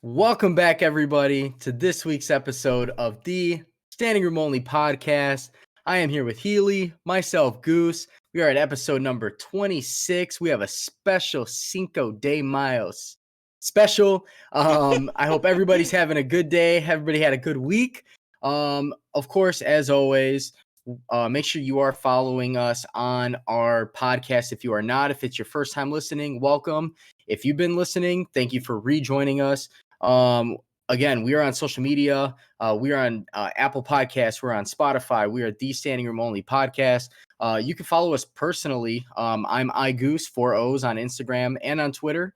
Welcome back, everybody, to this week's episode of the Standing Room Only podcast. I am here with Healy, myself, Goose. We are at episode number 26. We have a special Cinco de Mayo special. I hope everybody's having a good day. Everybody had a good week. Of course, as always, make sure you are following us on our podcast. If you are not, if it's your first time listening, welcome. If you've been listening, thank you for rejoining us. Again, we are on social media. We are on Apple Podcasts. We're on Spotify. We are the Standing Room Only podcast. You can follow us personally. I'm iGoose, 4 O's on Instagram and on Twitter.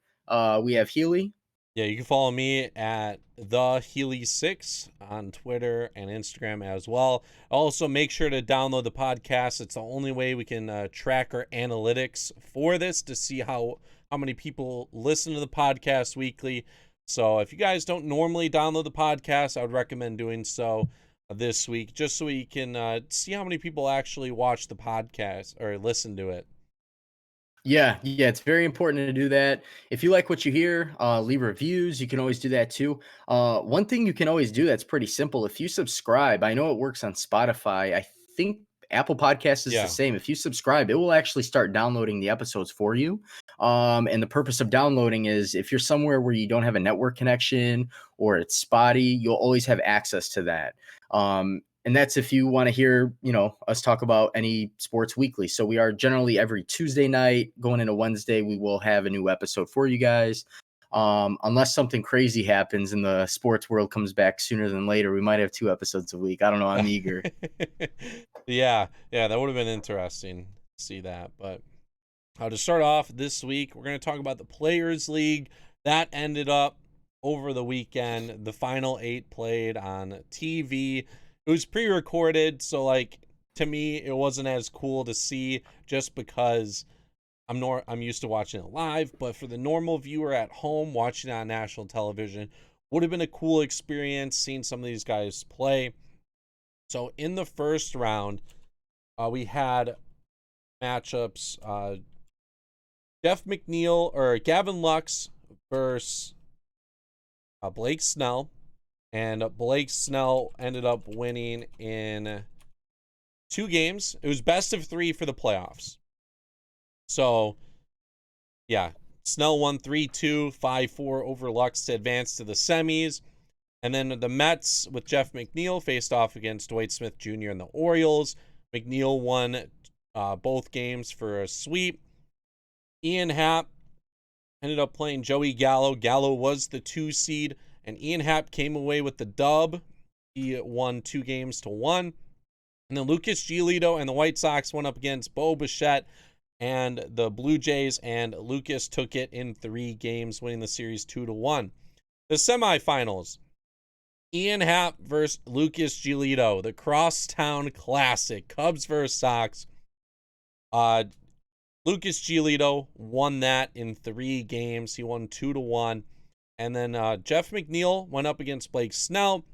We have Healy. Yeah, you can follow me at the Healy6 on Twitter and Instagram as well. Also, make sure to download the podcast. It's the only way we can track our analytics for this to see how many people listen to the podcast weekly. So if you guys don't normally download the podcast, I would recommend doing so this week, just so we can see how many people actually watch the podcast or listen to it. Yeah, it's very important to do that. If you like what you hear, leave reviews. You can always do that too. One thing you can always do that's pretty simple. If you subscribe, I know it works on Spotify. I think Apple Podcasts is the same. If you subscribe, it will actually start downloading the episodes for you. And the purpose of downloading is if you're somewhere where you don't have a network connection or it's spotty, you'll always have access to that. And that's if you want to hear, us talk about any sports weekly. So we are generally every Tuesday night going into Wednesday. We will have a new episode for you guys. Unless something crazy happens and the sports world comes back sooner than later, we might have 2 episodes a week. I don't know. I'm eager. Yeah, that would have been interesting to see that. But to start off this week, we're going to talk about the Players League. That ended up over the weekend. The final 8 played on TV. It was pre-recorded, so to me it wasn't as cool to see just because I'm used to watching it live, but for the normal viewer at home watching it on national television would have been a cool experience seeing some of these guys play. So in the first round, we had matchups Jeff McNeil or Gavin Lux versus Blake Snell. And Blake Snell ended up winning in 2 games. It was best of 3 for the playoffs. So, yeah, Snell won 3-2, 5-4 over Lux to advance to the semis. And then the Mets with Jeff McNeil faced off against Dwight Smith Jr. and the Orioles. McNeil won both games for a sweep. Ian Happ ended up playing Joey Gallo. Gallo was the 2 seed. And Ian Happ came away with the dub. He won 2-1. And then Lucas Giolito and the White Sox went up against Bo Bichette and the Blue Jays. And Lucas took it in 3 games, winning the series 2-1. The semifinals. Ian Happ versus Lucas Giolito. The Crosstown Classic. Cubs versus Sox. Lucas Giolito won that in 3 games. He won 2-1. And then Jeff McNeil went up against Blake Snell,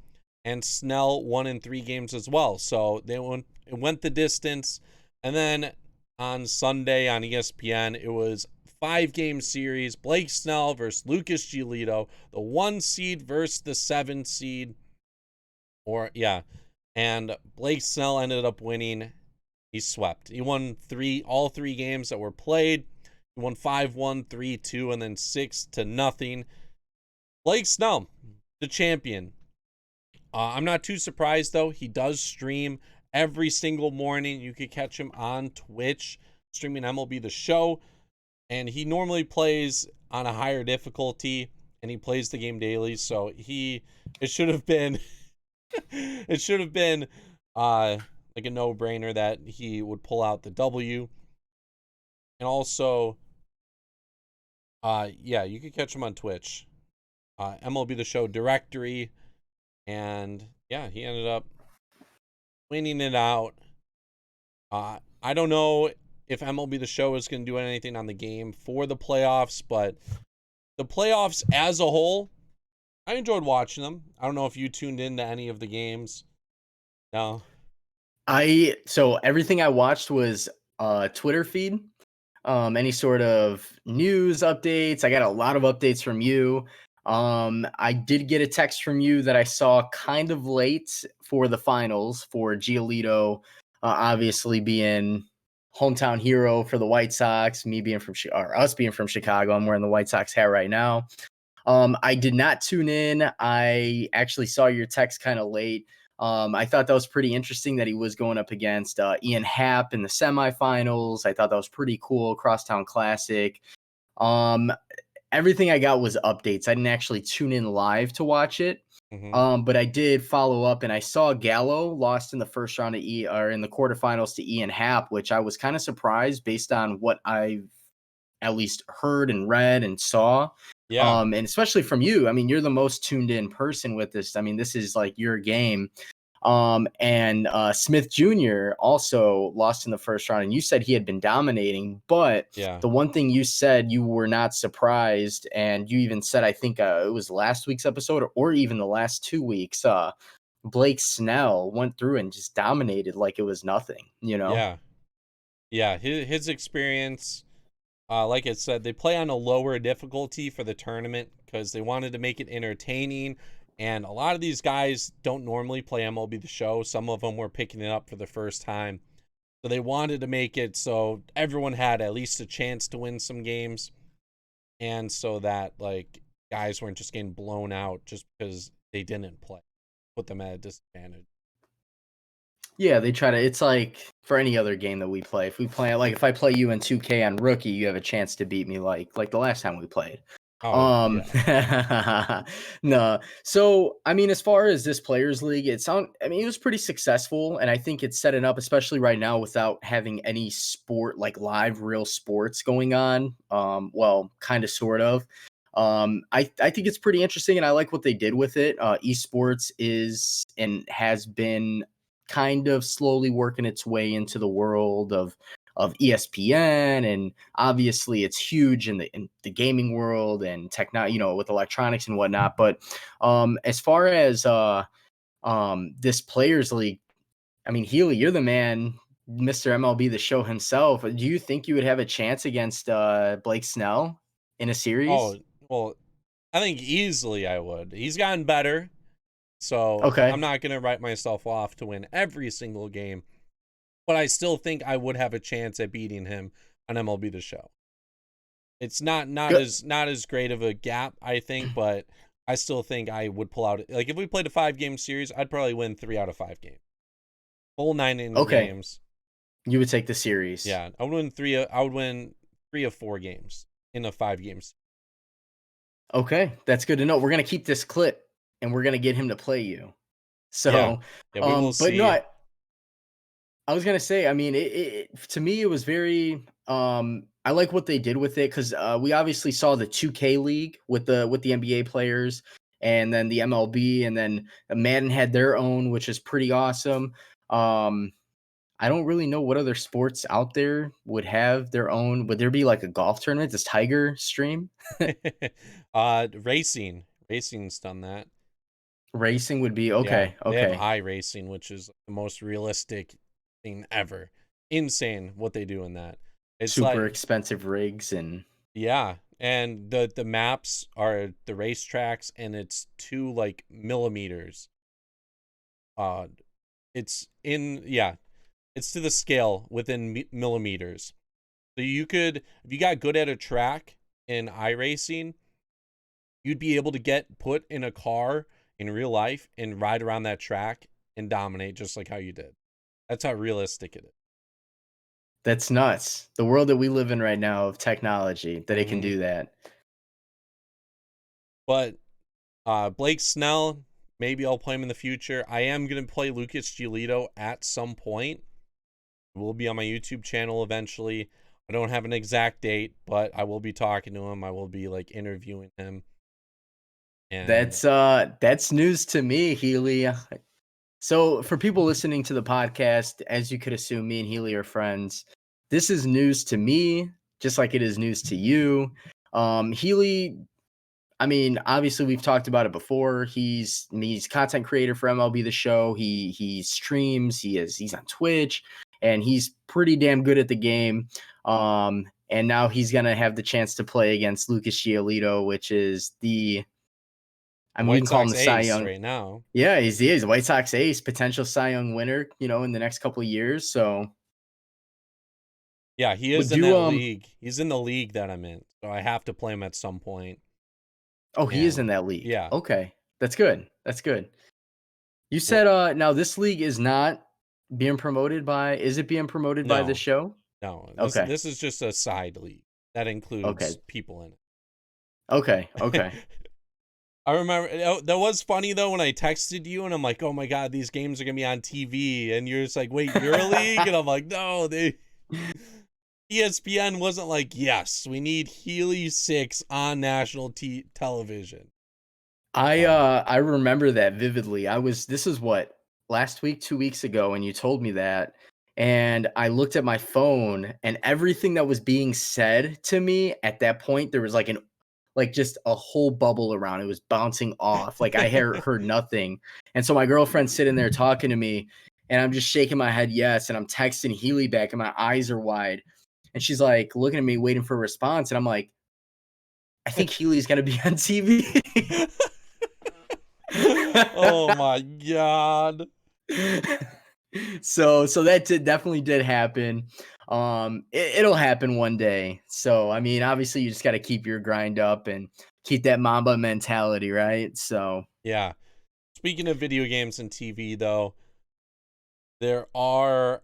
and Snell won in 3 games as well. So it went the distance. And then on Sunday on ESPN, it was 5-game series. Blake Snell versus Lucas Giolito, the 1 seed versus the 7 seed. And Blake Snell ended up winning. He swept. He won all 3 games that were played. He won 5-1, 3-2, and then 6-0. Blake Snell, the champion. I'm not too surprised, though. He does stream every single morning. You could catch him on Twitch, streaming MLB The Show. And he normally plays on a higher difficulty, and he plays the game daily. So it should have been like a no-brainer that he would pull out the W. And also, you could catch him on Twitch. MLB The Show directory, and he ended up winning it out. I don't know if MLB The Show is going to do anything on the game for the playoffs, but the playoffs as a whole, I enjoyed watching them. I don't know if you tuned into any of the games. No. So everything I watched was Twitter feed. Any sort of news updates. I got a lot of updates from you. I did get a text from you that I saw kind of late for the finals for Giolito, obviously being hometown hero for the White Sox, me being from or us being from Chicago. I'm wearing the White Sox hat right now. I did not tune in. I actually saw your text kind of late. I thought that was pretty interesting that he was going up against Ian Happ in the semifinals. I thought that was pretty cool. Crosstown Classic. Um, Everything I got was updates. I didn't actually tune in live to watch it. But I did follow up, and I saw Gallo lost in the first round or in the quarterfinals to Ian Happ, which I was kind of surprised based on what I've at least heard and read and saw. Yeah. And especially from you. I mean, you're the most tuned in person with this. I mean, this is like your game. And Smith Jr. also lost in the first round, and you said he had been dominating, but Yeah. the one thing you said, you were not surprised, and you even said, I think it was last week's episode or even the last 2 weeks, Blake Snell went through and just dominated like it was nothing, you know? Yeah. Yeah. His experience, like I said, they play on a lower difficulty for the tournament because they wanted to make it entertaining. And a lot of these guys don't normally play MLB The Show. Some of them were picking it up for the first time. So they wanted to make it so everyone had at least a chance to win some games. And so that, like, guys weren't just getting blown out just because they didn't play. Put them at a disadvantage. Yeah, they try to. It's like for any other game that we play. If we play, like if I play you in 2K on rookie, you have a chance to beat me, like the last time we played. Oh, yeah. No. So, I mean, as far as this players league, I mean, it was pretty successful, and I think it's setting up, especially right now without having any sport, like live real sports going on. Well, kind of, sort of. I think it's pretty interesting, and I like what they did with it. Esports is and has been kind of slowly working its way into the world of ESPN, and obviously it's huge in the gaming world and with electronics and whatnot. But as far as this players league, I mean, Healy, you're the man, Mr. MLB The Show himself. Do you think you would have a chance against Blake Snell in a Oh, series? well, I think easily I would. He's gotten better. So I'm Okay. not going to write myself off to win every single game. But I still think I would have a chance at beating him on MLB The Show. It's not Good. as great of a gap, I think, but I still think I would pull out. Like if we played a 5-game series, I'd probably win 3 out of 5 games. Full 9 inning Okay. games. You would take the series. Yeah, I would win 3 of 4 games in a 5 games. Okay, that's good to know. We're gonna keep this clip, and we're gonna get him to play you. Yeah. So, Yeah, we will but no, see. I was gonna say, I mean, to me, it was very. I like what they did with it because we obviously saw the 2K league with the NBA players, and then the MLB, and then Madden had their own, which is pretty awesome. I don't really know what other sports out there would have their own. Would there be like a golf tournament? Does Tiger stream? Racing's done that. Racing would be Yeah, okay. they have Okay, iRacing, which is the most realistic thing ever. Insane what they do in that. It's super like, expensive rigs and yeah, and the maps are the racetracks, and it's 2 like millimeters. Uh, it's it's to the scale within millimeters. So you could, if you got good at a track in iRacing, you'd be able to get put in a car in real life and ride around that track and dominate just like how you did. That's how realistic it is. that's nuts. The world that we live in right now of technology that it can Mm-hmm. do that. But Blake Snell, maybe I'll play him in the future. I am going to play Lucas Giolito at some point. It will be on my YouTube channel eventually. I don't have an exact date, but I will be talking to him. I will be like interviewing him. And That's news to me, Healy. So for people listening to the podcast, as you could assume, me and Healy are friends. This is news to me, just like it is news to you. Healy, I mean, obviously we've talked about it before. He's content creator for MLB The Show. He streams. He's on Twitch, and he's pretty damn good at the game. And now he's gonna have the chance to play against Lucas Giolito, which is the I mean, you White can call him Sox the Cy ace Young. right now. Yeah, he is a White Sox ace, potential Cy Young winner, in the next couple of years. So Yeah, he is would in you that league. He's in the league that I'm in, so I have to play him at some point. Oh, he is in And that league. yeah, Okay. That's good. That's good. You well, said now this league is not is it being promoted by the no, show? no. Okay. This is just a side league that Okay. includes people in Okay. Okay. it. I remember that was funny though when I texted you and I'm like, oh my god, these games are gonna be on TV, and you're just like, wait, your league, and I'm like, no, they. ESPN wasn't like, yes, we need Healy 6 on national television. I remember that vividly. This is what, last week, 2 weeks ago, and you told me that, and I looked at my phone, and everything that was being said to me at that point, there was like just a whole bubble around. It was bouncing off. Like I heard nothing. And so my girlfriend's sitting there talking to me, and I'm just shaking my head yes, and I'm texting Healy back, and my eyes are wide. And she's like looking at me, waiting for a response, and I'm like, I think Healy's gonna be on TV. Oh my god. So that definitely did happen. It'll happen one day. So I mean, obviously, you just got to keep your grind up and keep that Mamba mentality, right? So Yeah. Speaking of video games and TV though, there are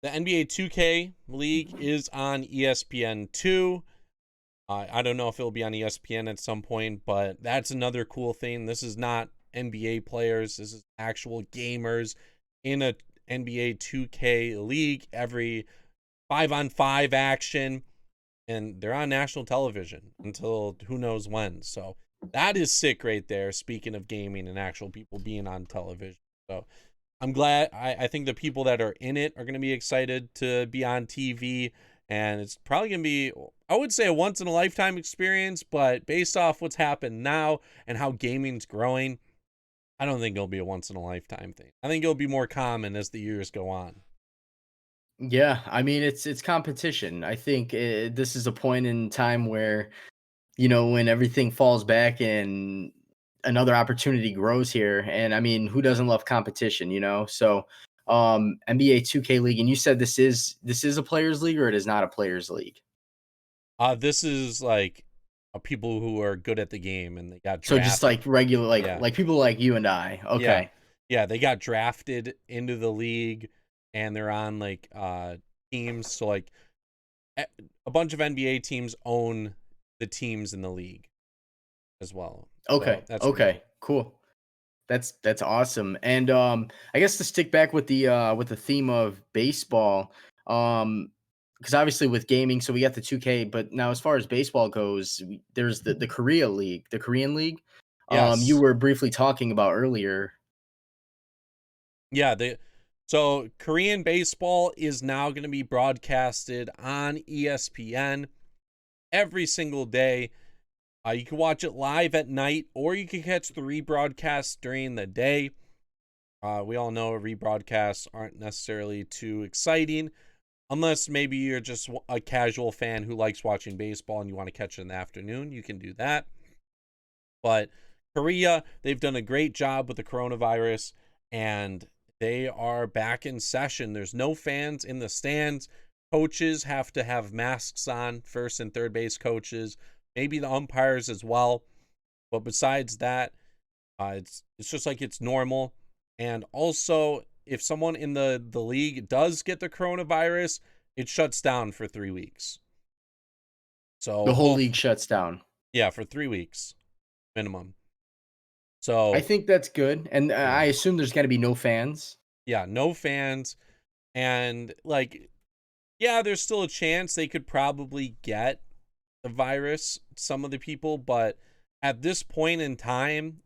the NBA 2K League is on ESPN2. I don't know if it'll be on ESPN at some point, but that's another cool thing. This is not NBA players. This is actual gamers in a NBA 2K league, every 5-on-5 action, and they're on national television until who knows when. So that is sick right there. Speaking of gaming and actual people being on television. So I'm glad. I think the people that are in it are going to be excited to be on TV, and it's probably going to be, I would say, a once in a lifetime experience, but based off what's happened now and how gaming's growing, I don't think it'll be a once in a lifetime thing. I think it'll be more common as the years go on. yeah, I mean, it's competition. I think this is a point in time where when everything falls back and another opportunity grows here. And I mean, who doesn't love competition? So NBA 2K League, and you said this is a players league, or it is not a players league? This is like people who are good at the game and they got So just drafted. like regular, Yeah. like people like you and I. Yeah. Okay. Yeah, they got drafted into the league and they're on like teams. So like a bunch of NBA teams own the teams in the league as well. Okay. So that's pretty Okay. cool. Cool. That's awesome. And I guess to stick back with the theme of baseball, because obviously with gaming, so we got the 2K, but now as far as baseball goes, there's the Korea League, the Korean League. You Yes. were briefly talking about earlier. Yeah, so Korean baseball is now going to be broadcasted on ESPN every single day. You can watch it live at night, or you can catch the rebroadcast during the day. We all know rebroadcasts aren't necessarily too exciting, unless maybe you're just a casual fan who likes watching baseball and you want to catch it in the afternoon. You can do that. But Korea, they've done a great job with the coronavirus, and they are back in session. There's no fans in the stands. Coaches have to have masks on, first and third base coaches, maybe the umpires as well. But besides that, it's just like it's normal. And also, if someone in the league does get the coronavirus, it shuts down for 3 weeks. The whole So, league shuts down. yeah, for 3 weeks minimum. I So, think that's good, and yeah. I assume there's going to be no fans. Yeah, no fans. And like, yeah, there's still a chance they could probably get the virus, some of the people, but at this point in time,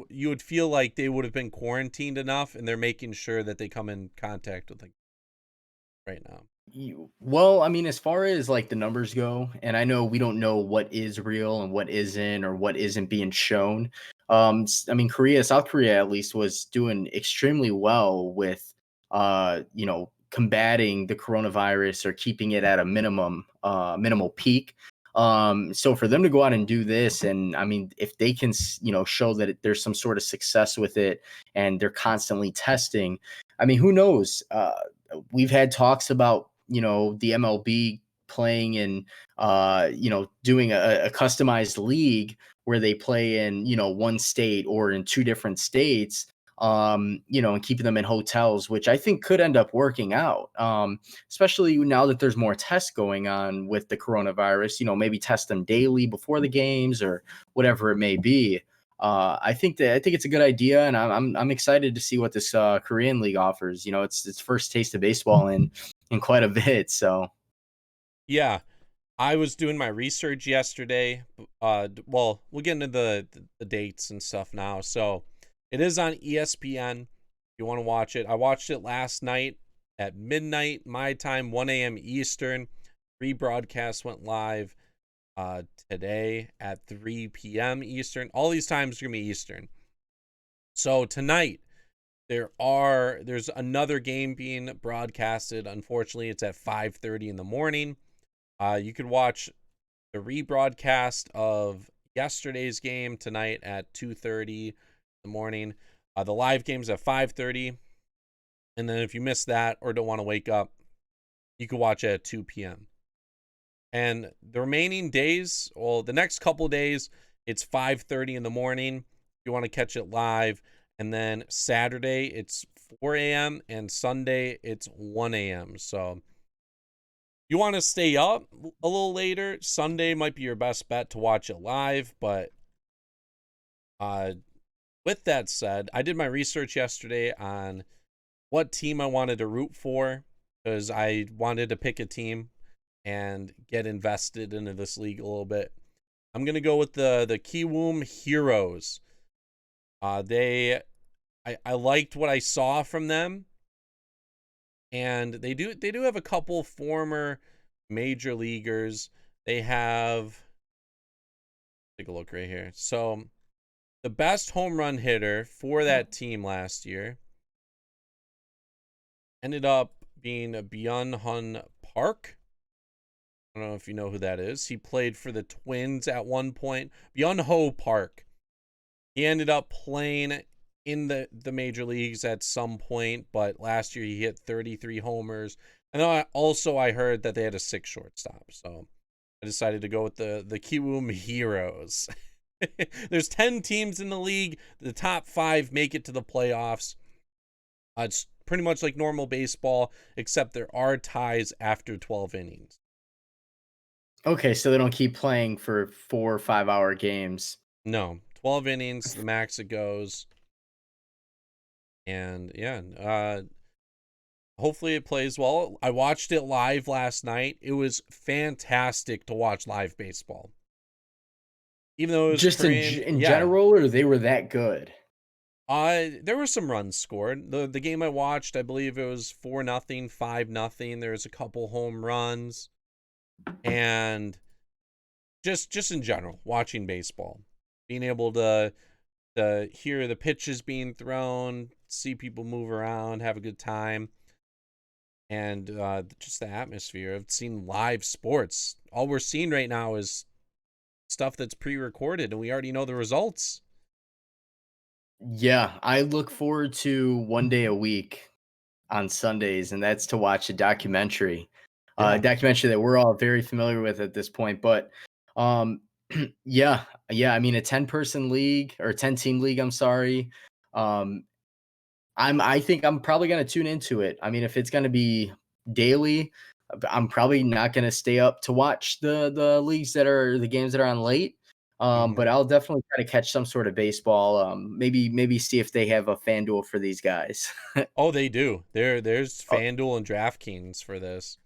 you would feel like they would have been quarantined enough, and they're making sure that they come in contact with, like, right now. Well, I mean, as far as like the numbers go, and I know we don't know what is real and what isn't, or what isn't being shown. I mean, South Korea at least was doing extremely well with, combating the coronavirus or keeping it at a minimal peak. So for them to go out and do this, and I mean, if they can, show that there's some sort of success with it and they're constantly testing, I mean, who knows? We've had talks about, the MLB playing in, doing a customized league where they play in, one state or in two different states, and keeping them in hotels, which I think could end up working out. Especially now that there's more tests going on with the coronavirus, maybe test them daily before the games or whatever it may be. I think it's a good idea, and I'm excited to see what this Korean league offers. It's first taste of baseball in quite a bit. So Yeah, I was doing my research yesterday. Well, we'll get into the dates and stuff now. So it is on ESPN. If you want to watch it, I watched it last night at midnight my time, 1 a.m. Eastern. Rebroadcast went live today at 3 p.m. Eastern. All these times are gonna be Eastern. So tonight there's another game being broadcasted. Unfortunately, it's at 5:30 in the morning. You could watch the rebroadcast of yesterday's game tonight at 2:30 in the morning. The live game's at 5:30. And then if you missed that or don't want to wake up, you can watch it at 2 p.m. And the remaining days, well, the next couple days, it's 5:30 in the morning if you want to catch it live. And then Saturday, it's 4 a.m. and Sunday, it's 1 a.m. So you want to stay up a little later, Sunday might be your best bet to watch it live. But with that said, I did my research yesterday on what team I wanted to root for because I wanted to pick a team and get invested into this league a little bit. I'm going to go with the Kiwoom Heroes. I liked what I saw from them. And they do have a couple former major leaguers. They have, take a look right here. So the best home run hitter for that team last year ended up being Byung-Hun Park. I don't know if you know who that is. He played for the Twins at one point. Byung-Ho Park. He ended up playing in the major leagues at some point, but last year he hit 33 homers. And I heard that they had a 6 shortstop, so I decided to go with the Kiwoom Heroes. There's 10 teams in the league. The top 5 make it to the playoffs. It's pretty much like normal baseball, except there are ties after 12 innings. okay, so they don't keep playing for 4 or 5 hour games. No, 12 innings, the max it goes. And yeah, hopefully it plays well. I watched it live last night. It was fantastic to watch live baseball. Even though it was Just Korean, in yeah. general, or they were that good? There were some runs scored. The game I watched, I believe it was 4-0, 5-0. There was a couple home runs. And just in general, watching baseball, being able to hear the pitches being thrown, see people move around, have a good time, and just the atmosphere of seeing live sports. All we're seeing right now is stuff that's pre-recorded, and we already know the results. Yeah, I look forward to one day a week on Sundays, and that's to watch a documentary. Yeah. Documentary that we're all very familiar with at this point. But um, yeah. I mean, a 10-person league or 10-team league. I'm sorry. Um, I think I'm probably gonna tune into it. I mean, if it's gonna be daily, I'm probably not gonna stay up to watch the leagues that are the games that are on late. Hmm. But I'll definitely try to catch some sort of baseball. Maybe see if they have a FanDuel for these guys. Oh, they do. There's FanDuel and DraftKings for this.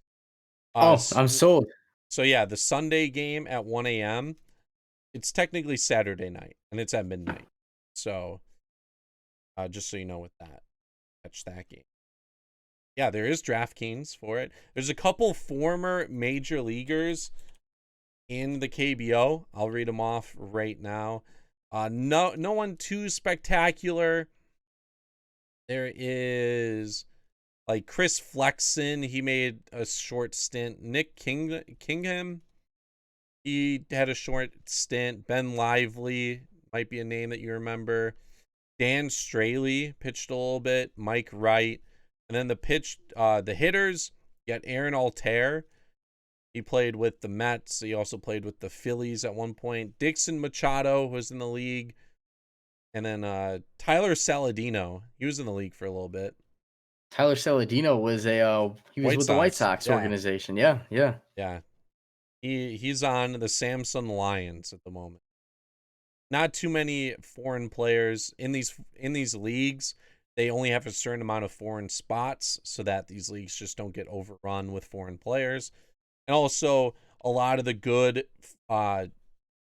Oh, I'm sold. So yeah, the Sunday game at 1 a.m. It's technically Saturday night, and it's at midnight. So, just so you know, with that, catch that game. Yeah, there is DraftKings for it. There's a couple former major leaguers in the KBO. I'll read them off right now. No one too spectacular. There is like Chris Flexen. He made a short stint. Nick Kingham. He had a short stint. Ben Lively might be a name that you remember. Dan Straley pitched a little bit. Mike Wright. And then the hitters, you got Aaron Altair. He played with the Mets. He also played with the Phillies at one point. Dixon Machado was in the league. And then Tyler Saladino. He was in the league for a little bit. Tyler Saladino was he was White with the White Sox. Sox organization. Yeah, yeah. Yeah. He's on the Samsung Lions at the moment. Not too many foreign players in these leagues. They only have a certain amount of foreign spots so that these leagues just don't get overrun with foreign players. And also, a lot of the good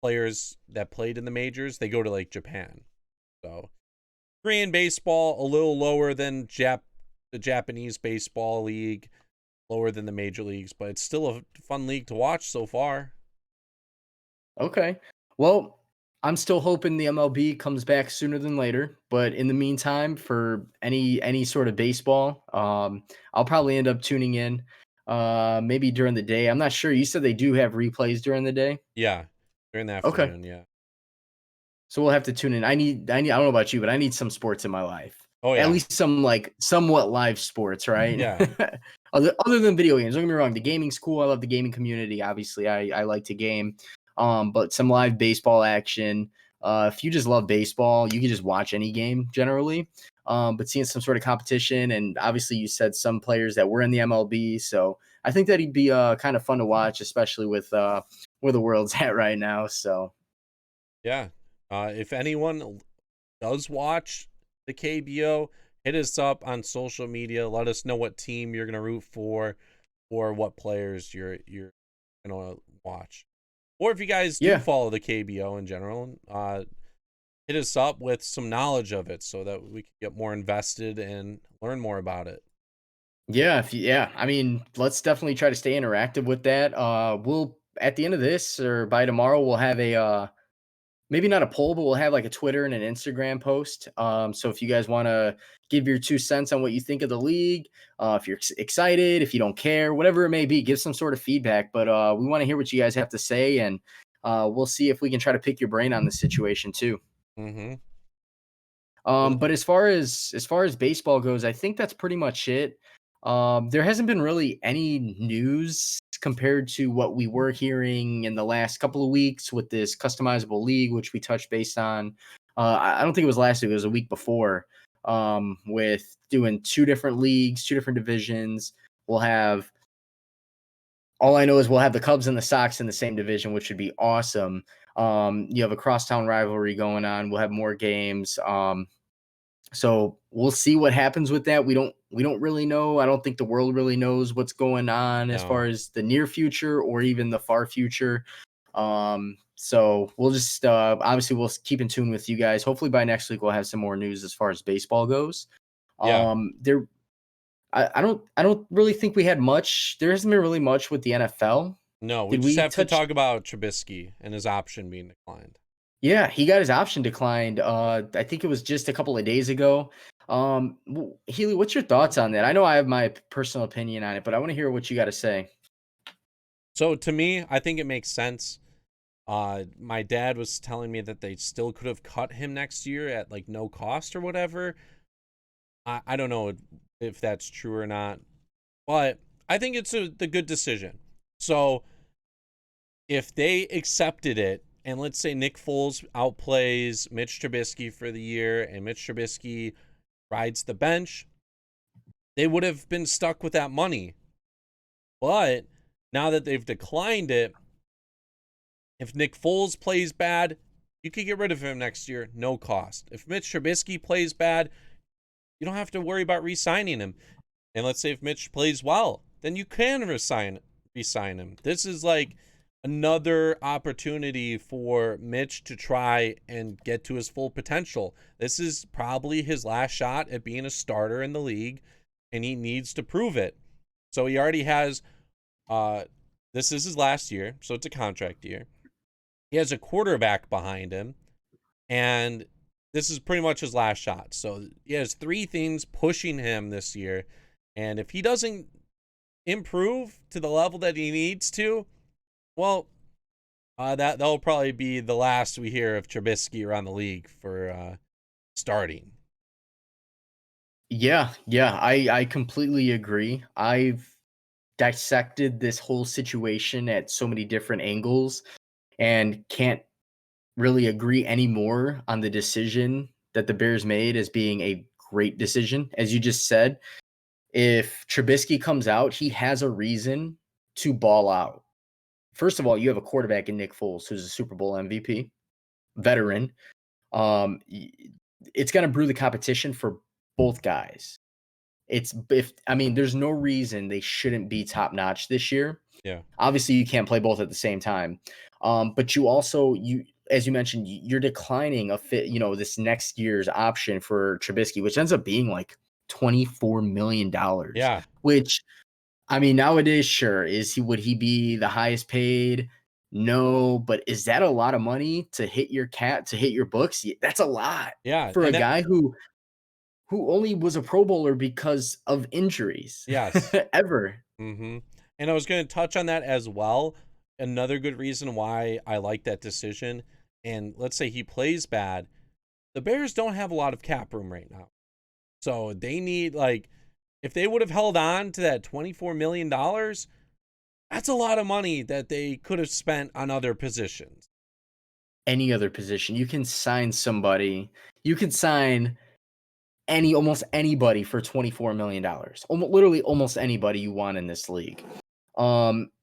players that played in the majors, they go to like Japan. So, Korean baseball a little lower than the Japanese baseball league, lower than the major leagues, but it's still a fun league to watch so far. Okay. Well, I'm still hoping the MLB comes back sooner than later. But in the meantime, for any sort of baseball, I'll probably end up tuning in. Maybe during the day. I'm not sure. You said they do have replays during the day. Yeah, during the Okay. afternoon. Yeah. So we'll have to tune in. I don't know about you, but I need some sports in my life. Oh At yeah. least some like somewhat live sports, right? Yeah. other than video games. Don't get me wrong. The gaming's cool. I love the gaming community. Obviously, I like to game. But some live baseball action. If you just love baseball, you can just watch any game generally. But seeing some sort of competition, and obviously you said some players that were in the MLB, so I think that'd be kind of fun to watch, especially with where the world's at right now. So Yeah. If anyone does watch the KBO, hit us up on social media. Let us know what team you're gonna root for, or what players you're gonna watch. Or if you guys do yeah, follow the KBO in general, hit us up with some knowledge of it so that we can get more invested and learn more about it. yeah. I mean, let's definitely try to stay interactive with that. We'll at the end of this or by tomorrow, we'll have a maybe not a poll, but we'll have like a Twitter and an Instagram post. So if you guys want to give your 2 cents on what you think of the league, if you're excited, if you don't care, whatever it may be, give some sort of feedback. But we want to hear what you guys have to say, and we'll see if we can try to pick your brain on the situation too. Mm-hmm. But as far as baseball goes, I think that's pretty much it. There hasn't been really any news compared to what we were hearing in the last couple of weeks with this customizable league, which we touched based on. I don't think it was last week; it was a week before. With doing two different leagues, two different divisions. We'll have all I know is we'll have the Cubs and the Sox in the same division, which would be awesome. You have a crosstown rivalry going on. We'll have more games. So we'll see what happens with that. We don't really know. I don't think the world really knows what's going on as No. far as the near future or even the far future. So we'll just obviously we'll keep in tune with you guys. Hopefully by next week we'll have some more news as far as baseball goes. Yeah. There I don't really think we had much. There hasn't been really much with the NFL. No, we Did just we have to touch? talk about Trubisky and his option being declined. Yeah, he got his option declined. I think it was just a couple of days ago. Healy, what's your thoughts on that? I know I have my personal opinion on it, but I want to hear what you got to say. So to me, I think it makes sense. My dad was telling me that they still could have cut him next year at like no cost or whatever. I don't know if that's true or not, but I think it's the good decision. So if they accepted it, and let's say Nick Foles outplays Mitch Trubisky for the year, and Mitch Trubisky rides the bench, they would have been stuck with that money. But now that they've declined it, if Nick Foles plays bad, you could get rid of him next year, no cost. If Mitch Trubisky plays bad, you don't have to worry about re-signing him. And let's say if Mitch plays well, then you can re-sign him. This is like another opportunity for Mitch to try and get to his full potential. This is probably his last shot at being a starter in the league, and he needs to prove it. So he already has this is his last year, so it's a contract year. He has a quarterback behind him, and this is pretty much his last shot. So he has three things pushing him this year, and if he doesn't improve to the level that he needs to, well, That'll probably be the last we hear of Trubisky around the league for starting. Yeah, I completely agree. I've dissected this whole situation at so many different angles and can't really agree anymore on the decision that the Bears made as being a great decision. As you just said, if Trubisky comes out, he has a reason to ball out. First of all, you have a quarterback in Nick Foles, who's a Super Bowl MVP, veteran. Um, it's going to brew the competition for both guys. There's no reason they shouldn't be top notch this year. Yeah. Obviously, you can't play both at the same time. But as you mentioned, you're declining this next year's option for Trubisky, which ends up being like $24 million. Yeah. Which, nowadays, sure, would he be the highest paid? No, but is that a lot of money to hit your books? That's a lot Yeah. for a And that, guy who only was a Pro Bowler because of injuries yes. ever. Mm-hmm. And I was going to touch on that as well. Another good reason why I like that decision. And let's say he plays bad. The Bears don't have a lot of cap room right now. So they need, like, if they would have held on to that $24 million, that's a lot of money that they could have spent on other positions. Any other position, you can sign somebody. You can sign almost anybody for $24 million. Literally almost anybody you want in this league.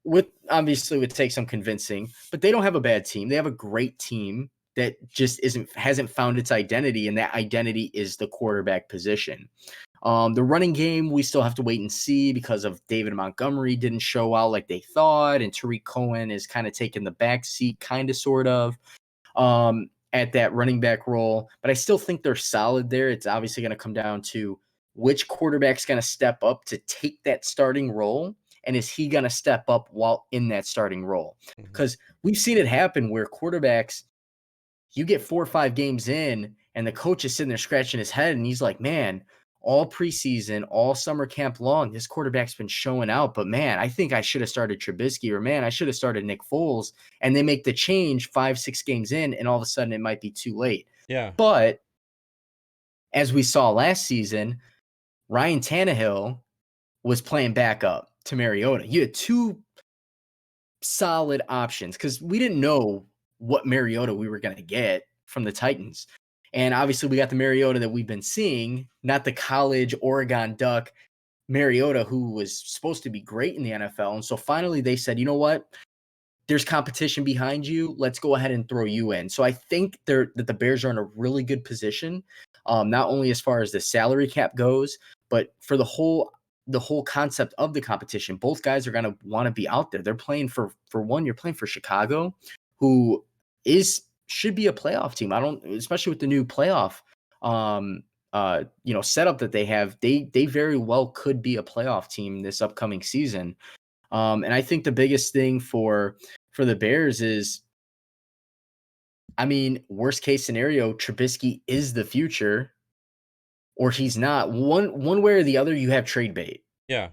With obviously would take some convincing, but they don't have a bad team. They have a great team that just hasn't found its identity, and that identity is the quarterback position. The running game, we still have to wait and see because of David Montgomery didn't show out like they thought, and Tariq Cohen is kind of taking the back seat, kind of, sort of, at that running back role. But I still think they're solid there. It's obviously going to come down to which quarterback's going to step up to take that starting role, and is he going to step up while in that starting role? Because we've seen it happen where quarterbacks, you get 4 or 5 games in, and the coach is sitting there scratching his head, and he's like, man, all preseason, all summer camp long, this quarterback's been showing out, but man, I think I should have started Trubisky, or man, I should have started Nick Foles. And they make the change 5, 6 games in, and all of a sudden it might be too late. Yeah. But as we saw last season, Ryan Tannehill was playing backup to Mariota. You had 2 solid options because we didn't know what Mariota we were going to get from the Titans. And obviously we got the Mariota that we've been seeing, not the college Oregon Duck Mariota who was supposed to be great in the NFL. And so finally they said, you know what? There's competition behind you. Let's go ahead and throw you in. So I think that the Bears are in a really good position, not only as far as the salary cap goes, but for the whole concept of the competition. Both guys are going to want to be out there. They're playing for one, you're playing for Chicago, who should be a playoff team. Especially with the new playoff setup that they have, they very well could be a playoff team this upcoming season. And I think the biggest thing for the Bears is, worst case scenario, Trubisky is the future, or he's not. One way or the other, you have trade bait. Yeah.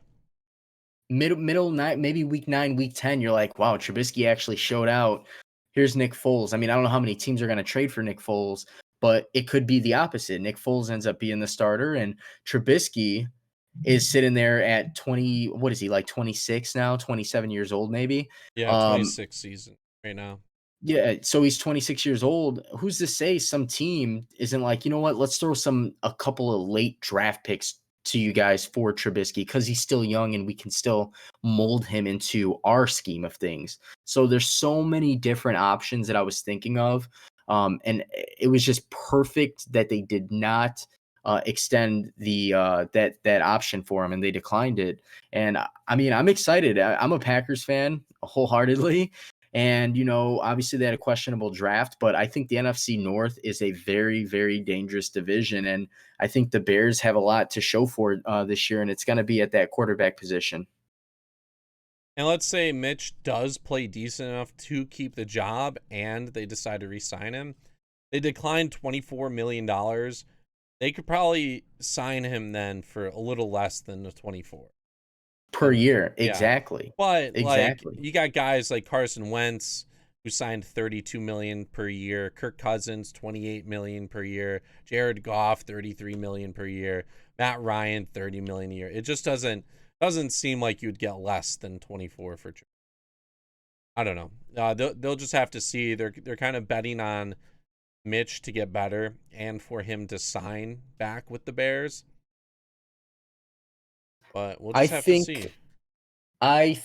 Middle night, maybe week 9, week 10, you're like, wow, Trubisky actually showed out. Here's Nick Foles. I don't know how many teams are going to trade for Nick Foles, but it could be the opposite. Nick Foles ends up being the starter, and Trubisky is sitting there at 20. What is he, like 26 now? 27 years old, maybe. Yeah. 26 season right now. Yeah, so he's 26 years old. Who's to say some team isn't like, you know what? Let's throw a couple of late draft picks to you guys for Trubisky because he's still young and we can still mold him into our scheme of things. So there's so many different options that I was thinking of, and it was just perfect that they did not extend the that option for him, and they declined it. And I'm excited. I'm a Packers fan wholeheartedly. And, obviously they had a questionable draft, but I think the NFC North is a very, very dangerous division. And I think the Bears have a lot to show for this year, and it's going to be at that quarterback position. And let's say Mitch does play decent enough to keep the job and they decide to re-sign him. They declined $24 million. They could probably sign him then for a little less than the 24 per year. Yeah. Exactly. But exactly. like you got guys like Carson Wentz, who signed $32 million per year. Kirk Cousins, $28 million per year. Jared Goff, $33 million per year. Matt Ryan, $30 million a year. It just doesn't seem like you'd get less than 24 for. I don't know. They'll just have to see. They're kind of betting on Mitch to get better and for him to sign back with the Bears. But we'll just have to see. I'm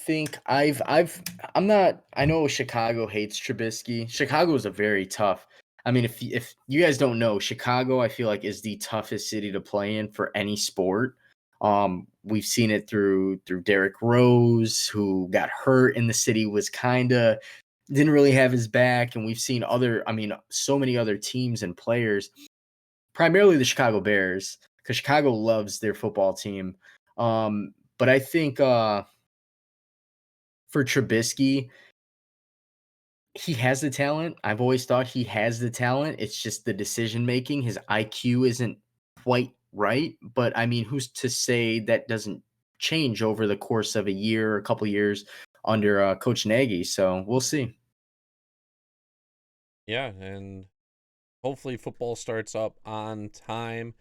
not. I know Chicago hates Trubisky. Chicago is a very tough. I mean, if you guys don't know, Chicago, I feel like is the toughest city to play in for any sport. We've seen it through Derrick Rose, who got hurt in the city, was kind of didn't really have his back, and we've seen so many other teams and players, primarily the Chicago Bears, because Chicago loves their football team. But I think for Trubisky, he has the talent. I've always thought he has the talent. It's just the decision making. His IQ isn't quite right. But I mean, who's to say that doesn't change over the course of a year, a couple years under Coach Nagy? So we'll see. Yeah, and hopefully football starts up on time.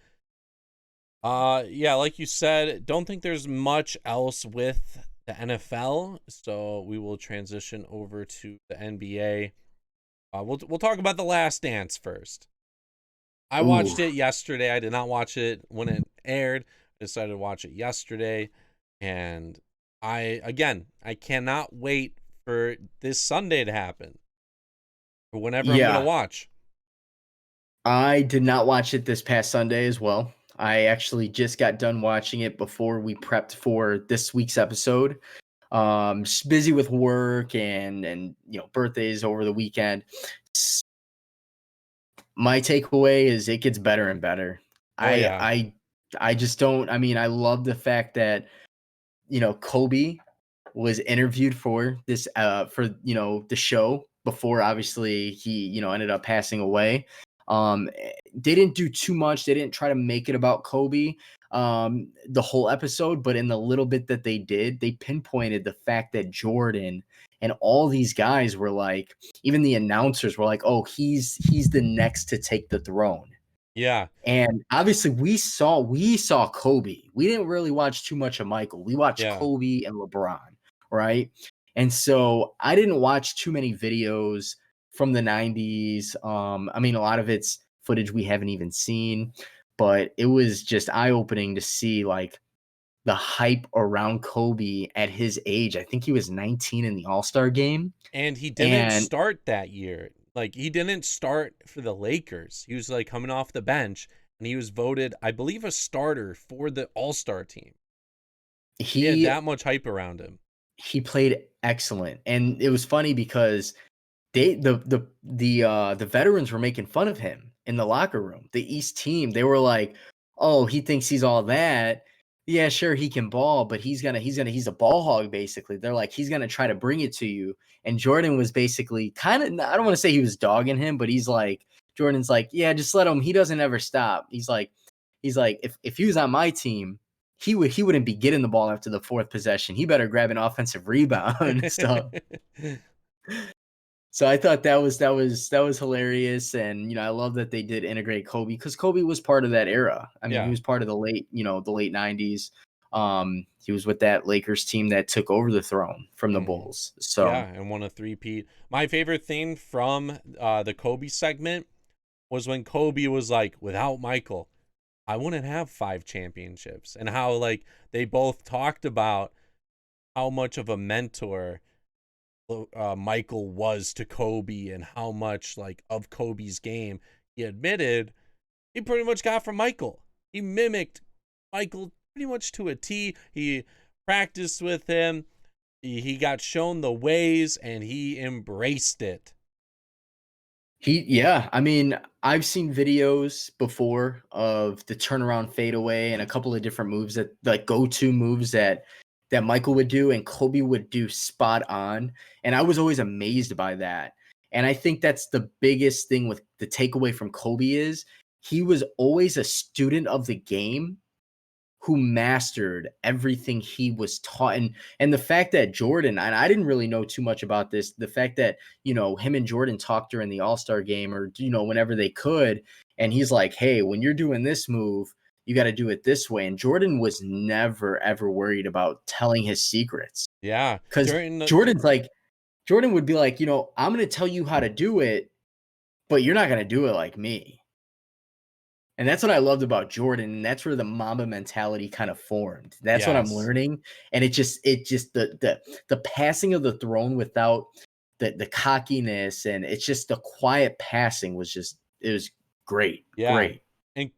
Yeah, like you said, don't think there's much else with the NFL, so we will transition over to the NBA. We'll talk about The Last Dance first. I watched it yesterday. I did not watch it when it aired. I decided to watch it yesterday, and I cannot wait for this Sunday to happen. Or whenever I'm gonna watch. I did not watch it this past Sunday as well. I actually just got done watching it before we prepped for this week's episode. Just busy with work and birthdays over the weekend. My takeaway is it gets better and better. Oh, yeah. I just don't. I mean, I love the fact that Kobe was interviewed for this the show before obviously he ended up passing away. They didn't do too much. They didn't try to make it about Kobe the whole episode, but in the little bit that they did, they pinpointed the fact that Jordan and all these guys were like, even the announcers were like, oh, he's the next to take the throne. Yeah. And obviously we saw Kobe. We didn't really watch too much of Michael. We watched Kobe and LeBron, right? And so I didn't watch too many videos from the 90s. I mean, a lot of it's footage we haven't even seen, but it was just eye-opening to see like the hype around Kobe at his age. I think he was 19 in the All-Star game. And he didn't start that year. Like, he didn't start for the Lakers. He was like coming off the bench, and he was voted, I believe, a starter for the All-Star team. He had that much hype around him. He played excellent. And it was funny because the veterans were making fun of him in the locker room. The East team, they were like, "Oh, he thinks he's all that. Yeah, sure, he can ball, but he's a ball hog, basically." They're like, he's gonna try to bring it to you. And Jordan was basically kind of, I don't want to say he was dogging him, but Jordan's like, yeah, just let him. He doesn't ever stop. He's like, if he was on my team, he wouldn't be getting the ball after the fourth possession. He better grab an offensive rebound and stuff. So I thought that was hilarious, and I love that they did integrate Kobe because Kobe was part of that era. I mean, he was part of the late 90s. He was with that Lakers team that took over the throne from the Bulls. So and won a three-peat. My favorite thing from the Kobe segment was when Kobe was like, "Without Michael, I wouldn't have 5 championships," and how like they both talked about how much of a mentor Michael was to Kobe and how much like of Kobe's game he admitted he pretty much got from Michael. He mimicked Michael pretty much to a T. He practiced with him. He got shown the ways and he embraced it. I mean, I've seen videos before of the turnaround fadeaway and a couple of different moves that like go-to moves that Michael would do and Kobe would do spot on. And I was always amazed by that. And I think that's the biggest thing with the takeaway from Kobe is he was always a student of the game who mastered everything he was taught. And the fact that Jordan, and I didn't really know too much about this, the fact that, him and Jordan talked during the All-Star game or, whenever they could. And he's like, hey, when you're doing this move, you got to do it this way. And Jordan was never, ever worried about telling his secrets. Yeah. Because Jordan would be like, I'm going to tell you how to do it, but you're not going to do it like me. And that's what I loved about Jordan. And that's where the Mamba mentality kind of formed. That's what I'm learning. And it just the passing of the throne without the cockiness, and it's just the quiet passing was great. Yeah. Great. And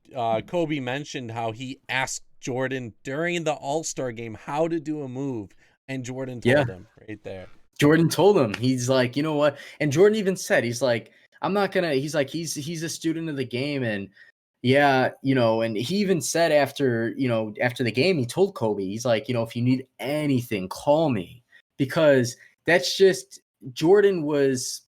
Kobe mentioned how he asked Jordan during the All-Star game how to do a move, and Jordan told him right there. Jordan told him, he's like, you know what? And Jordan even said, he's like, I'm not gonna. He's like, he's a student of the game, and yeah, and he even said after the game, he told Kobe, he's like, if you need anything, call me, because that's just Jordan was.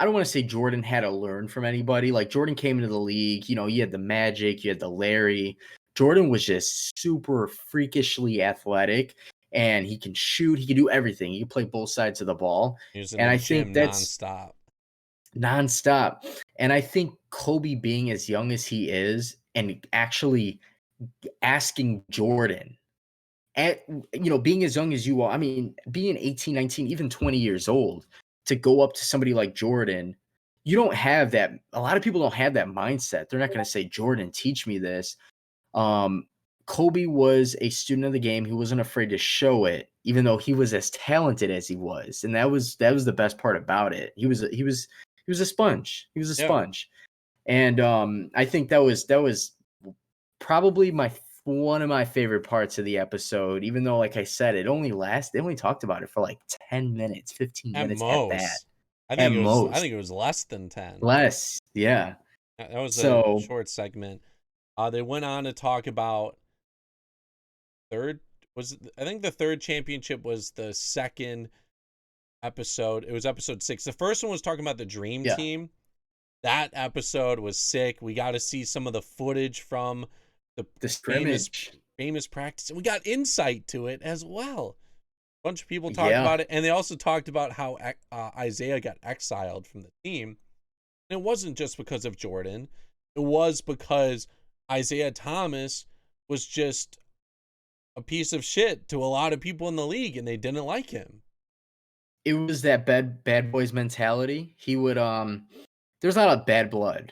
I don't want to say Jordan had to learn from anybody. Like, Jordan came into the league, you had the Magic, you had the Larry. Jordan was just super freakishly athletic, and he can shoot. He can do everything. He can play both sides of the ball. And I think that's nonstop. And I think Kobe, being as young as he is, and actually asking Jordan, being as young as you are, I mean, being 18, 19, even 20 years old, to go up to somebody like Jordan, you don't have that. A lot of people don't have that mindset. They're not going to say, Jordan, teach me this. Kobe was a student of the game. He wasn't afraid to show it, even though he was as talented as he was. And that was the best part about it. He was a sponge. He was a sponge. And I think that was probably one of my favorite parts of the episode, even though, like I said, they only talked about it for like 10 minutes, 15 minutes at that. I think it was less than 10. Less, yeah. That was a short segment. They went on to talk about I think the third championship was the second episode. It was episode 6. The first one was talking about the Dream Team. That episode was sick. We got to see some of the footage from the scrimmage, famous practice. We got insight to it as well. A bunch of people talked about it, and they also talked about how Isaiah got exiled from the team. And it wasn't just because of Jordan. It was because Isaiah Thomas was just a piece of shit to a lot of people in the league, and they didn't like him. It was that bad boys mentality. He would there's not a bad blood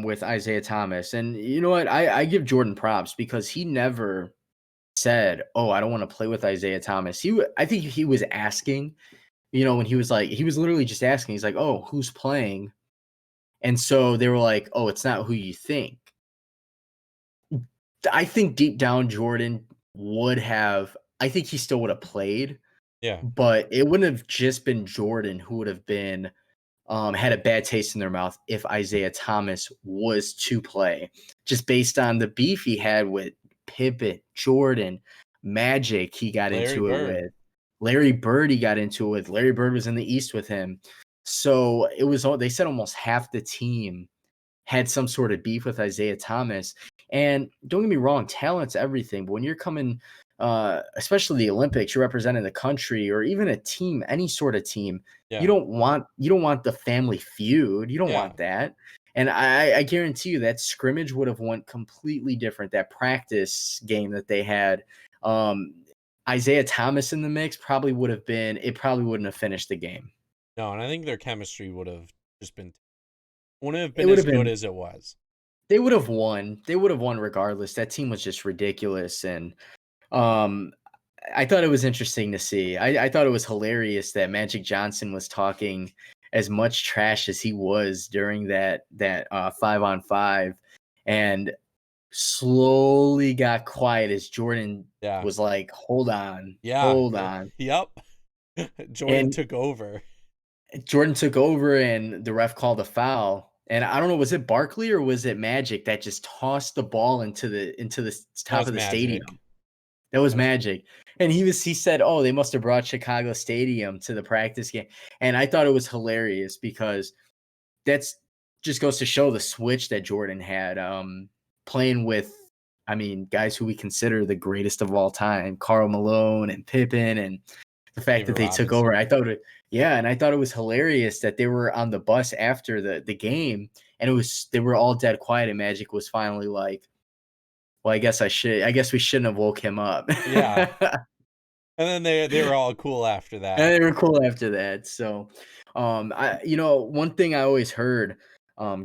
with Isaiah Thomas. And you know what? I give Jordan props, because he never said, oh, I don't want to play with Isaiah Thomas. I think he was asking, when he was literally just asking. He's like, oh, who's playing? And so they were like, oh, it's not who you think. I think deep down Jordan I think he still would have played. Yeah. But it wouldn't have just been Jordan who would have been had a bad taste in their mouth if Isaiah Thomas was to play, just based on the beef he had with Pippen, Jordan, Magic. He got into it with Larry Bird. He got into it with Larry Bird was in the East with him. So it was they said almost half the team had some sort of beef with Isaiah Thomas. And don't get me wrong, talent's everything. But when you're coming, especially the Olympics, you're representing the country, or even a team, any sort of team. Yeah. You don't want the family feud. You don't want that. And I guarantee you that scrimmage would have went completely different. That practice game that they had, Isaiah Thomas in the mix probably wouldn't have finished the game. No, and I think their chemistry wouldn't have been as good as it was. They would have won. They would have won regardless. That team was just ridiculous. And I thought it was interesting to see. I thought it was hilarious that Magic Johnson was talking as much trash as he was during that 5-on-5, and slowly got quiet as Jordan was like, hold on. Yep. Jordan took over. Jordan took over, and the ref called a foul. And I don't know, was it Barkley or was it Magic that just tossed the ball into the top of the stadium? That was Magic. And he said, oh, they must have brought Chicago Stadium to the practice game. And I thought it was hilarious, because that's just goes to show the switch that Jordan had, playing with I mean, guys who we consider the greatest of all time, Karl Malone and Pippen, and the fact David that they took Robinson. over. I thought it was hilarious that they were on the bus after the game, and they were all dead quiet, and Magic was finally like, well, I guess we shouldn't have woke him up. Yeah. And then they were all cool after that. And they were cool after that. So, one thing I always heard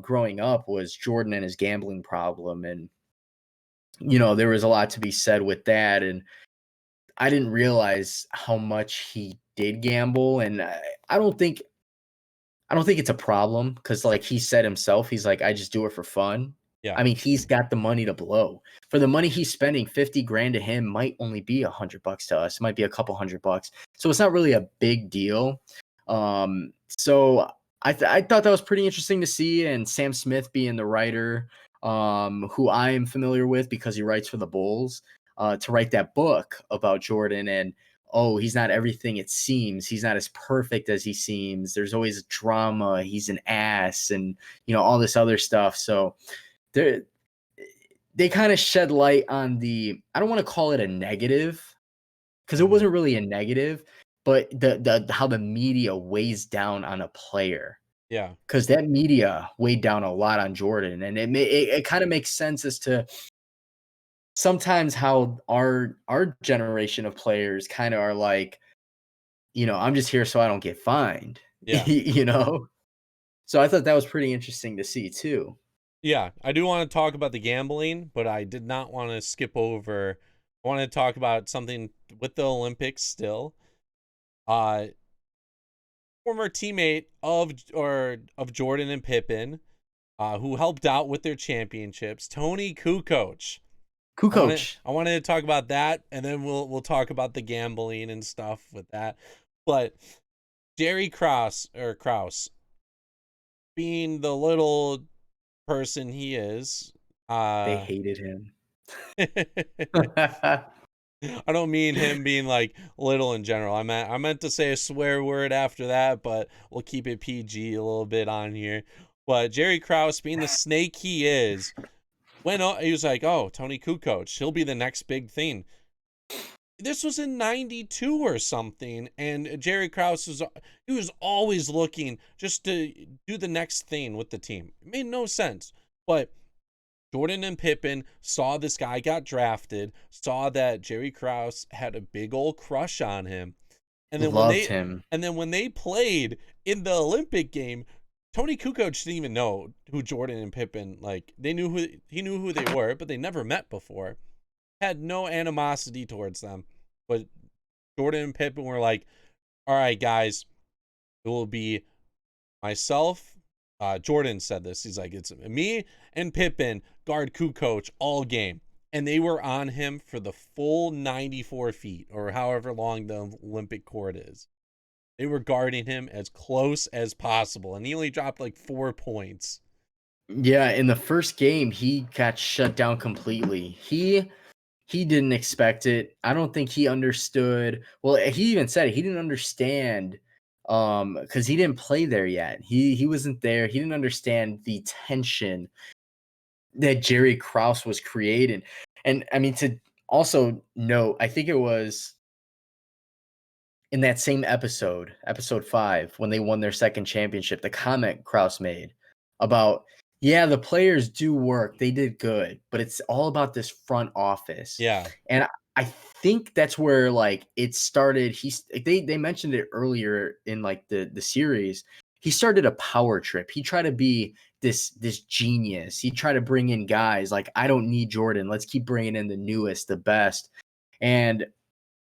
growing up was Jordan and his gambling problem, and there was a lot to be said with that, and I didn't realize how much he did gamble, and I don't think it's a problem because, like he said himself, he's like, I just do it for fun. Yeah. I mean, he's got the money to blow. For the money he's spending, 50 grand to him might only be $100 to us. It might be a couple $100. So it's not really a big deal. So I thought that was pretty interesting to see. And Sam Smith being the writer, who I am familiar with because he writes for the Bulls, to write that book about Jordan and, oh, he's not everything it seems. He's not as perfect as he seems. There's always drama. He's an ass and, all this other stuff. So they kind of shed light on I don't want to call it a negative because it wasn't really a negative, but the how the media weighs down on a player. Yeah. Because that media weighed down a lot on Jordan, and it kind of makes sense as to sometimes how our generation of players kind of are like, I'm just here so I don't get fined. Yeah. So I thought that was pretty interesting to see too. Yeah, I do want to talk about the gambling, but I did not want to skip over. I want to talk about something with the Olympics still. Former teammate of Jordan and Pippen, who helped out with their championships, Tony Kukoc. I wanted to talk about that, and then we'll talk about the gambling and stuff with that. But Jerry Krause, being the little person he is, they hated him. I don't mean him being like little in general. I meant to say a swear word after that, but we'll keep it PG a little bit on here. But Jerry Krause, being the snake he is, he was like, oh, Tony Kukoc, he'll be the next big thing. This was in 92 or something, and Jerry Krause was always looking just to do the next thing with the team. It made no sense. But Jordan and Pippen saw this guy got drafted, saw that Jerry Krause had a big old crush on him. And then when they played in the Olympic game, Tony Kukoc didn't even know who Jordan and Pippen, like, he knew who they were, but they never met before. Had no animosity towards them. But Jordan and Pippen were like, all right, guys, it will be myself. Jordan said this. He's like, it's me and Pippen guard Kukoc all game. And they were on him for the full 94 feet or however long the Olympic court is. They were guarding him as close as possible. And he only dropped like 4 points. Yeah, in the first game, he got shut down completely. He didn't expect it. I don't think he understood. Well, he even said it. He didn't understand because he didn't play there yet. He wasn't there. He didn't understand the tension that Jerry Krause was creating. And I mean, to also note, I think it was in that same episode 5, when they won their second championship, the comment Krause made about, yeah, the players do work. They did good, but it's all about this front office. Yeah. And I think that's where like it started. They mentioned it earlier in like the series. He started a power trip. He tried to be this genius. He tried to bring in guys like, I don't need Jordan. Let's keep bringing in the newest, the best. And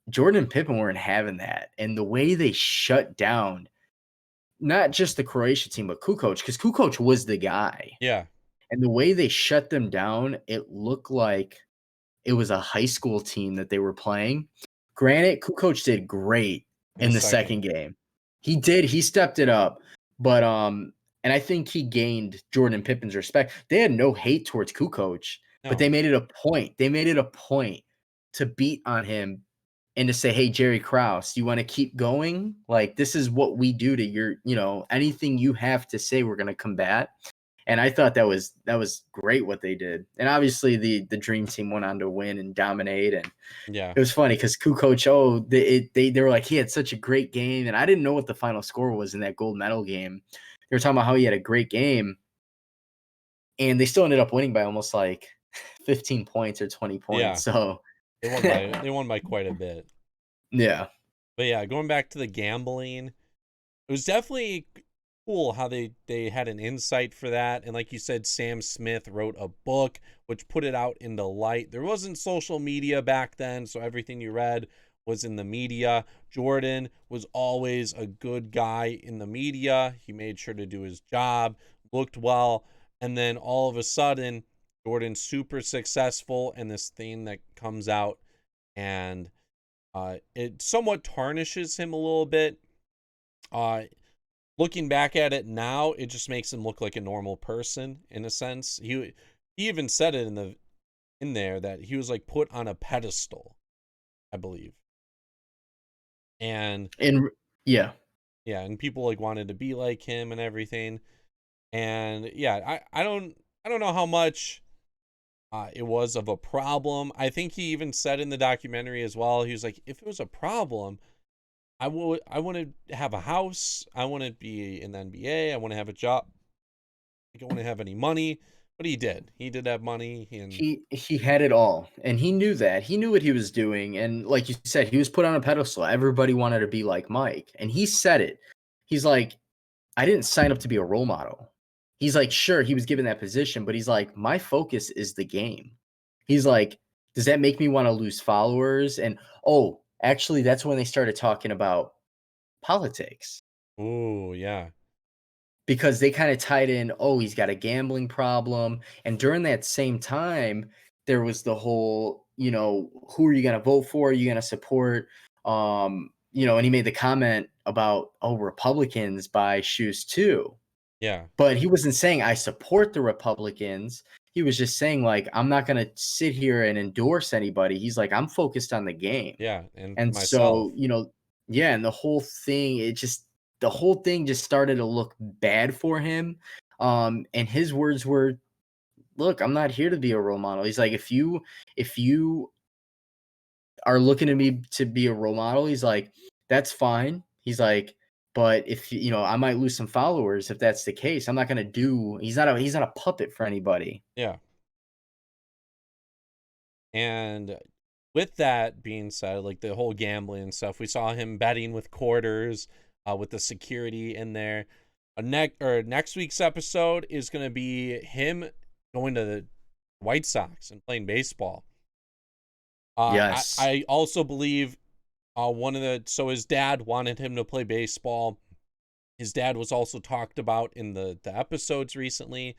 Jordan and Pippen weren't having that. And the way they shut down not just the Croatia team, but Kukoc, because Kukoc was the guy. Yeah. And the way they shut them down, it looked like it was a high school team that they were playing. Granted, Kukoc did great in the second game. He did. He stepped it up. But and I think he gained Jordan and Pippen's respect. They had no hate towards Kukoc, but they made it a point. They made it a point to beat on him and to say, hey, Jerry Krause, you want to keep going? Like, this is what we do to your, anything you have to say, we're going to combat. And I thought that was great what they did. And obviously the dream team went on to win and dominate. And Yeah. it was funny because Coach O, they were like, he had such a great game. And I didn't know what the final score was in that gold medal game. They were talking about how he had a great game. And they still ended up winning by almost like 15 points or 20 Yeah. points. So They won by quite a bit. yeah. But yeah, going back to the gambling, it was definitely cool how they had an insight for that. And like you said, Sam Smith wrote a book which put it out into light. There wasn't social media back then, so everything you read was in the media. Jordan was always a good guy in the media. He made sure to do his job, looked well, and then all of a sudden Jordan's super successful, and this thing that comes out, and it somewhat tarnishes him a little bit. Looking back at it now, it just makes him look like a normal person in a sense. He even said it in there that he was like put on a pedestal, I believe. And yeah. yeah, and people like wanted to be like him and everything. And yeah, I don't know how much it was of a problem. I think he even said in the documentary as well, he was like, if it was a problem, I want to have a house. I want to be in the NBA. I want to have a job. I don't want to have any money. But he did. He did have money. And He had it all, and he knew that. He knew what he was doing, and like you said, he was put on a pedestal. Everybody wanted to be like Mike, and he said it. He's like, I didn't sign up to be a role model. He's like, sure, he was given that position, but he's like, my focus is the game. He's like, does that make me want to lose followers? And oh, actually, that's when they started talking about politics. oh yeah, Because they kind of tied in, oh, he's got a gambling problem. And during that same time, there was the whole, who are you going to vote for? Are you going to support? And he made the comment about, oh, Republicans buy shoes too. yeah, But he wasn't saying I support the Republicans. He was just saying, like, I'm not going to sit here and endorse anybody. He's like, I'm focused on the game. yeah, and And myself. so, yeah, and the whole thing just started to look bad for him. And his words were, look, I'm not here to be a role model. He's like, if you are looking at me to be a role model, he's like, that's fine. He's like, but if I might lose some followers if that's the case. I'm not gonna do he's not a puppet for anybody. Yeah. And with that being said, like the whole gambling and stuff, we saw him betting with quarters, with the security in there. Next week's episode is going to be him going to the White Sox and playing baseball. Yes. I also believe so his dad wanted him to play baseball. His dad was also talked about in the episodes recently.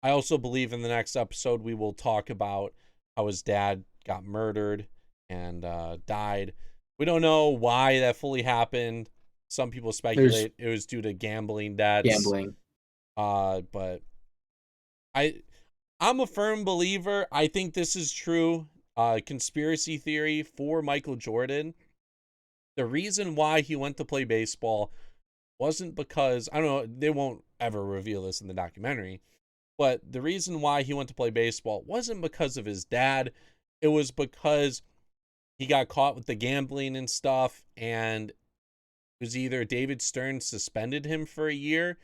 I also believe in the next episode we will talk about how his dad got murdered and died. We don't know why that fully happened. Some people speculate it was due to gambling debts. Gambling. But I'm a firm believer. I think this is true. Conspiracy theory for Michael Jordan. The reason why he went to play baseball wasn't because, I don't know, they won't ever reveal this in the documentary, but the reason why he went to play baseball wasn't because of his dad. It was because he got caught with the gambling and stuff, and it was either David Stern suspended him for a year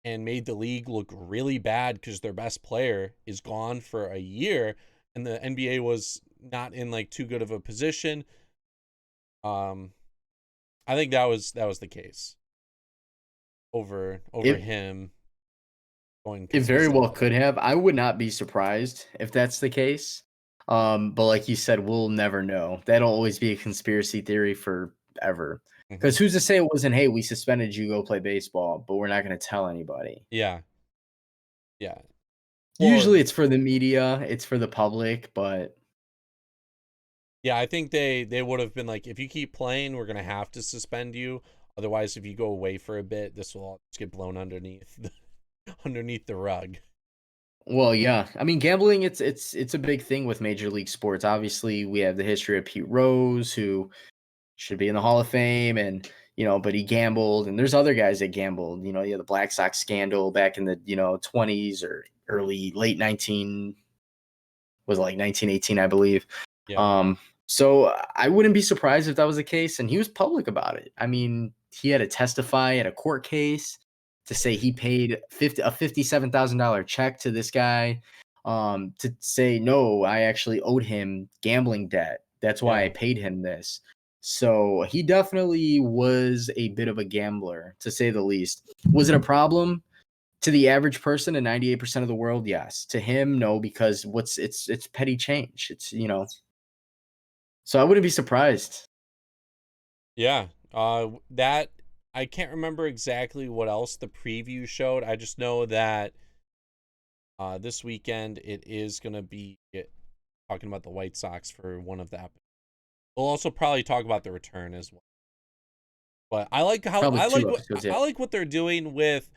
and made the league look really bad because their best player is gone for a year, and the NBA was not in like too good of a position. I think that was the case over him going. It very well could have. I would not be surprised if that's the case. But like you said, we'll never know. That'll always be a conspiracy theory forever. Because who's to say it wasn't, hey, we suspended you, go play baseball, but we're not going to tell anybody. Yeah. Yeah. Usually it's for the media, it's for the public, but yeah, I think they would have been like, if you keep playing, we're going to have to suspend you. Otherwise, if you go away for a bit, this will all just get blown underneath the rug. Well, yeah. I mean, gambling, it's a big thing with Major League Sports. Obviously, we have the history of Pete Rose, who should be in the Hall of Fame, and but he gambled, and there's other guys that gambled. You had the Black Sox scandal back in the 20s or late 1918, I believe. Yeah. So I wouldn't be surprised if that was the case, and he was public about it. I mean, he had to testify at a court case to say he paid a $57,000 check to this guy, to say, no, I actually owed him gambling debt. That's why I paid him this. So he definitely was a bit of a gambler, to say the least. Was it a problem? To the average person and 98% of the world, yes. To him, no, because it's petty change. It's, so I wouldn't be surprised. Yeah. That I can't remember exactly what else the preview showed. I just know that this weekend it is going to be talking about the White Sox for one of the episodes. We'll also probably talk about the return as well. But I like how Probably two episodes, I like what they're doing with,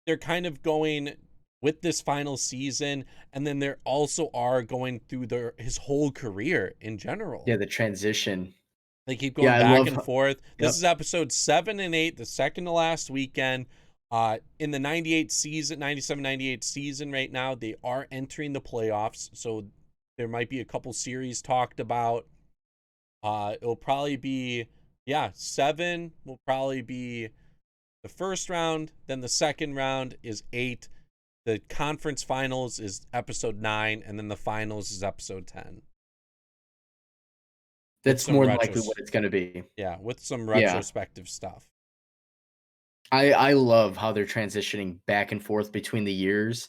they're kind of going with this final season, and then they're also are going through his whole career in general. Yeah, the transition. They keep going back and forth. Yep. This is episode 7 and 8, the second to last weekend. In the 97-98 season right now, they are entering the playoffs, so there might be a couple series talked about. It'll probably be, 7 will probably be the first round, then the second round is 8. The conference finals is episode 9, and then the finals is episode 10. That's more likely what it's going to be. Yeah, with some retrospective stuff. I love how they're transitioning back and forth between the years.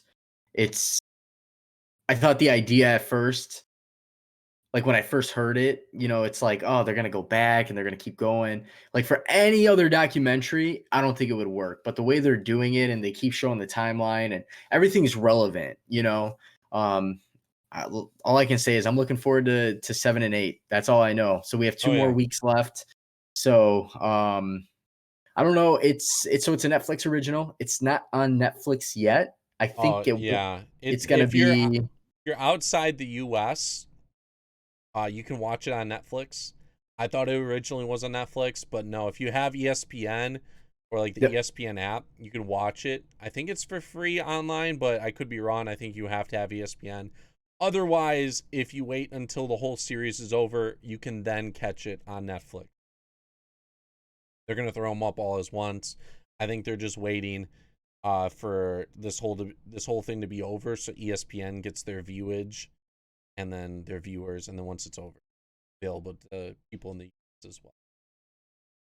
I thought the idea at first, like when I first heard it, it's like, oh, they're going to go back and they're going to keep going. Like for any other documentary, I don't think it would work. But the way they're doing it, and they keep showing the timeline, and everything's relevant, all I can say is I'm looking forward to 7 and 8. That's all I know. So we have 2 more weeks left. So I don't know. It's a Netflix original. It's not on Netflix yet. I think it's going to be. If you're outside the US, you can watch it on Netflix. I thought it originally was on Netflix, but no, if you have ESPN or like the ESPN app, you can watch it. I think it's for free online, but I could be wrong. I think you have to have ESPN. Otherwise, if you wait until the whole series is over, you can then catch it on Netflix. They're going to throw them up all as once. I think they're just waiting for this whole thing to be over, so ESPN gets their viewage and then their viewers, and then once it's over, available to people in the US as well.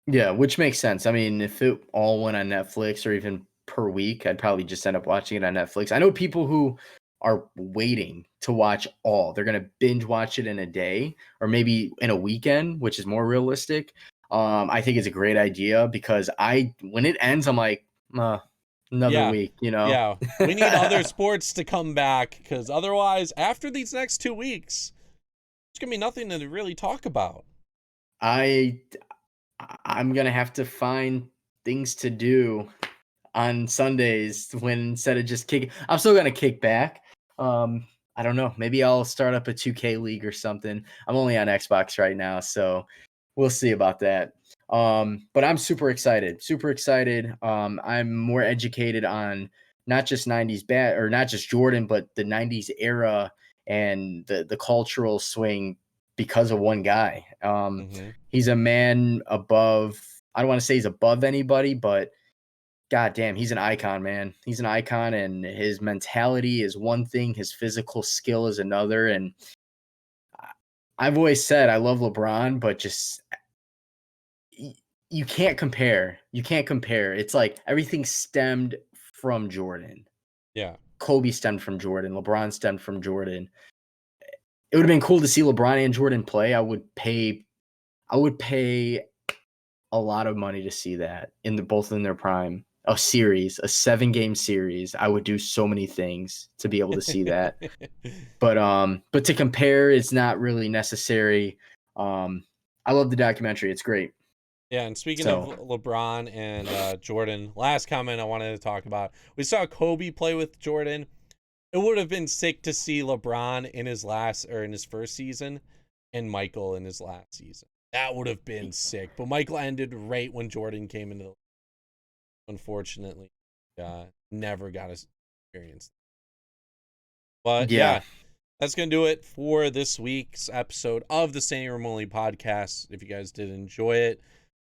Yeah, which makes sense. I mean, if it all went on Netflix or even per week, I'd probably just end up watching it on Netflix. I know people who are waiting to watch all. They're going to binge watch it in a day or maybe in a weekend, which is more realistic. I think it's a great idea because when it ends, I'm like, another week, Yeah, we need other sports to come back, because otherwise, after these next 2 weeks, there's going to be nothing to really talk about. I'm going to have to find things to do on Sundays when instead of just kicking. I'm still going to kick back. I don't know. Maybe I'll start up a 2K league or something. I'm only on Xbox right now, so we'll see about that. But I'm super excited. I'm more educated on not just 90s or not just Jordan, but the 90s era and the cultural swing because of one guy. He's a man above, I don't want to say he's above anybody, but God damn, he's an icon, man. He's an icon, and his mentality is one thing, his physical skill is another. And I've always said I love LeBron, but just you can't compare. You can't compare. It's like everything stemmed from Jordan. Yeah. Kobe stemmed from Jordan. LeBron stemmed from Jordan. It would have been cool to see LeBron and Jordan play. I would pay a lot of money to see that both in their prime. A series, a 7-game series. I would do so many things to be able to see that. But to compare, it's not really necessary. I love the documentary. It's great. Yeah, and speaking of LeBron and Jordan, last comment I wanted to talk about. We saw Kobe play with Jordan. It would have been sick to see LeBron in his first season and Michael in his last season. That would have been sick. But Michael ended right when Jordan came into the league. Unfortunately, never got his experience. But Yeah. that's going to do it for this week's episode of the Standing Room Only podcast. If you guys did enjoy it,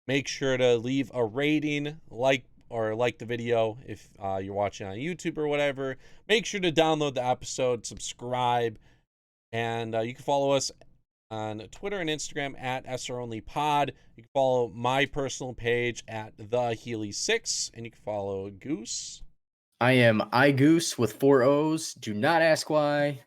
make sure to leave a rating, like the video if you're watching on YouTube or whatever. Make sure to download the episode, subscribe, and you can follow us on Twitter and Instagram at SROnlyPod. You can follow my personal page at The Healy6, and you can follow Goose. I am iGoose with 4 O's. Do not ask why.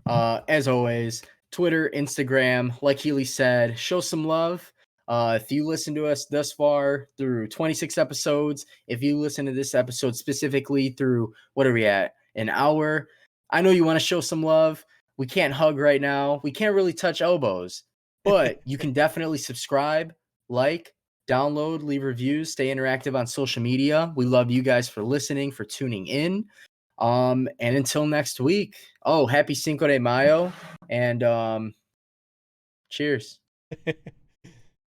As always, Twitter, Instagram, like Healy said, show some love. If you listen to us thus far through 26 episodes, if you listen to this episode specifically through, what are we at, an hour, I know you want to show some love. We can't hug right now. We can't really touch elbows, but you can definitely subscribe, like, download, leave reviews, stay interactive on social media. We love you guys for listening, for tuning in. And until next week. Oh, happy Cinco de Mayo, and cheers.